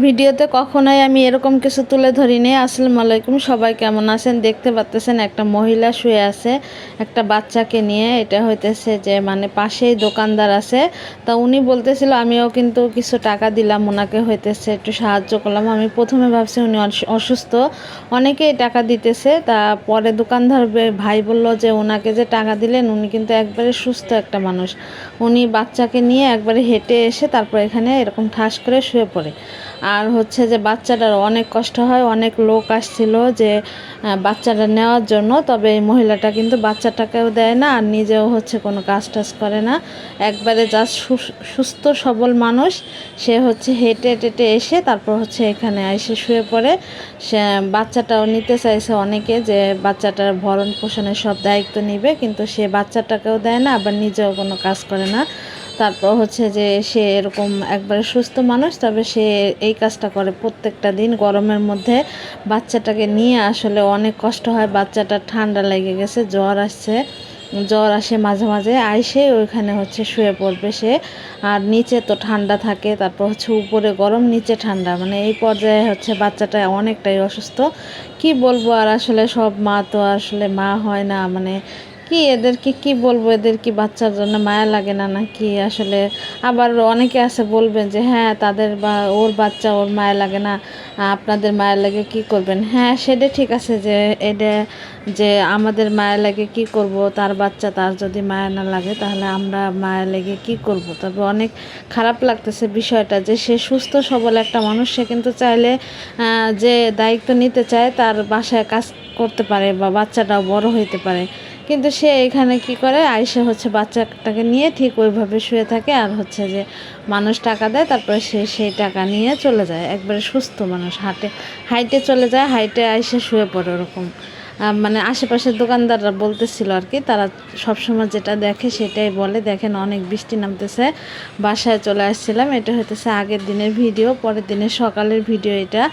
ভিডিওতে কখনোই আমি এরকম কিছু তুলে ধরিনি। আসসালামু আলাইকুম, সবাই কেমন আছেন? দেখতে পাচ্তেছেন একটা মহিলা শুয়ে আছে একটা বাচ্চাকে নিয়ে। এটা হইতেছে যে মানে পাশেই দোকানদার আছে, তা উনি বলতেছিল, আমিও কিন্তু কিছু টাকা দিলাম ওনাকে, হইতেছে একটু সাহায্য করলাম। আমি প্রথমে ভাবছি উনি অসুস্থ, অনেকেই টাকা দিতেছে। তা পরে দোকানদার ভাই বলল যে ওনাকে যে টাকা দিলেন উনি কিন্তু একবারে সুস্থ একটা মানুষ। উনি বাচ্চাকে নিয়ে একবারে হেঁটে এসে তারপর এখানে এরকম ঠাস করে শুয়ে পড়ে। আর হচ্ছে যে বাচ্চাটার অনেক কষ্ট হয়, অনেক লোক আসছিল যে বাচ্চাটা নেওয়ার জন্য, তবে এই মহিলাটা কিন্তু বাচ্চাটাকেও দেয় না আর নিজেও হচ্ছে কোনো কাজ টাজ করে না, একবারে জাস্ট সুস্থ সবল মানুষ। সে হচ্ছে হেঁটে টেটে এসে তারপর হচ্ছে এখানে এসে শুয়ে পড়ে। সে বাচ্চাটাও নিতে চাইছে অনেকে, যে বাচ্চাটার ভরণ পোষণের সব দায়িত্ব নিবে, কিন্তু সে বাচ্চাটাকেও দেয় না আবার নিজেও কোনো কাজ করে না। তারপর হচ্ছে যে সে এরকম একবারে সুস্থ মানুষ, তবে সে এই কাজটা করে প্রত্যেকটা দিন। গরমের মধ্যে বাচ্চাটাকে নিয়ে আসলে অনেক কষ্ট হয়। বাচ্চাটা ঠান্ডা লেগে গেছে, জ্বর আসে মাঝে মাঝে, আইসে ওইখানে হচ্ছে শুয়ে পড়বে সে। আর নিচে তো ঠান্ডা থাকে, তারপর হচ্ছে উপরে গরম নিচে ঠান্ডা, মানে এই পর্যায়ে হচ্ছে বাচ্চাটা অনেকটাই অসুস্থ। কি বলবো আর, আসলে সব মা তো আসলে মা হয় না, মানে কি এদেরকে কি বলবো, এদের কি বাচ্চার জন্য মায়া লাগে না নাকি আসলে? আবার অনেকে আছে বলবেন যে হ্যাঁ তাদের বা ওর বাচ্চা ওর মায়া লাগে না, আপনাদের মায়া লাগে কি করবেন? হ্যাঁ সেটা ঠিক আছে, যে এটা যে আমাদের মায়া লাগে কি করব, তার বাচ্চা তার যদি মায়া না লাগে তাহলে আমরা মায়া লেগে কি করব? তবে অনেক খারাপ লাগতেছে বিষয়টা, যে সে সুস্থ সবল একটা মানুষ, সে কিন্তু চাইলে যে দায়িত্ব নিতে চায় তার বাসায় কাজ করতে পারে বা বাচ্চাটাও বড় হইতে পারে, কিন্তু সে এখানে কি করে, আইসে হচ্ছে বাচ্চাটাকে নিয়ে ঠিক ওইভাবে শুয়ে থাকে। আর হচ্ছে যে মানুষ টাকা দেয়, তারপরে সে সেই টাকা নিয়ে চলে যায়। একবারে সুস্থ মানুষ হাইটে চলে যায়, হাইটে আইসে শুয়ে পড়ে ওরকম। মানে আশেপাশের দোকানদাররা বলতেছিল আর কি, তারা সবসময় যেটা দেখে সেটাই বলে। দেখেন অনেক বৃষ্টি নামতেছে, বাসায় চলে আসছিলাম, এটা হইতেছে আগের দিনের ভিডিও, পরের দিনের সকালের ভিডিও এটা।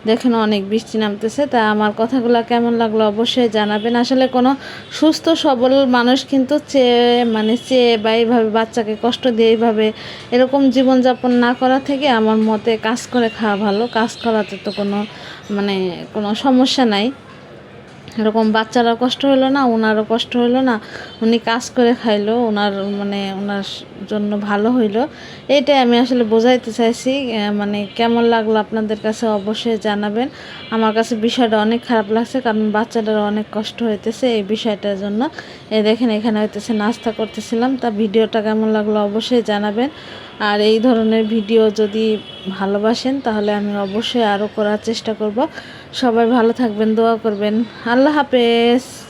দেখেন অনেক বৃষ্টি নামতেছে। তা আমার কথাগুলো কেমন লাগলো অবশ্যই জানাবেন। আসলে কোনো সুস্থ সবল মানুষ কিন্তু চেয়ে বা এইভাবে বাচ্চাকে কষ্ট দিয়ে এইভাবে এরকম জীবনযাপন না করা থেকে আমার মতে কাজ করে খাওয়া ভালো। কাজ করাতে তো কোনো সমস্যা নাই, এরকম বাচ্চারও কষ্ট হলো না, ওনারও কষ্ট হলো না, উনি কাজ করে খাইলো, ওনার জন্য ভালো হইলো। এইটাই আমি আসলে বোঝাইতে চাইছি। মানে কেমন লাগলো আপনাদের কাছে অবশ্যই জানাবেন। আমার কাছে বিষয়টা অনেক খারাপ লাগছে, কারণ বাচ্চাটারও অনেক কষ্ট হইতেছে এই বিষয়টার জন্য। দেখেন এখানে হইতেছে নাস্তা করতেছিলাম। তা ভিডিওটা কেমন লাগলো অবশ্যই জানাবেন। আর এই ধরনের ভিডিও যদি ভালোবাসেন তাহলে আমি অবশ্যই আরও করার চেষ্টা করব। সবাই ভালো থাকবেন, দোয়া করবেন। আল্লাহ হাফেজ।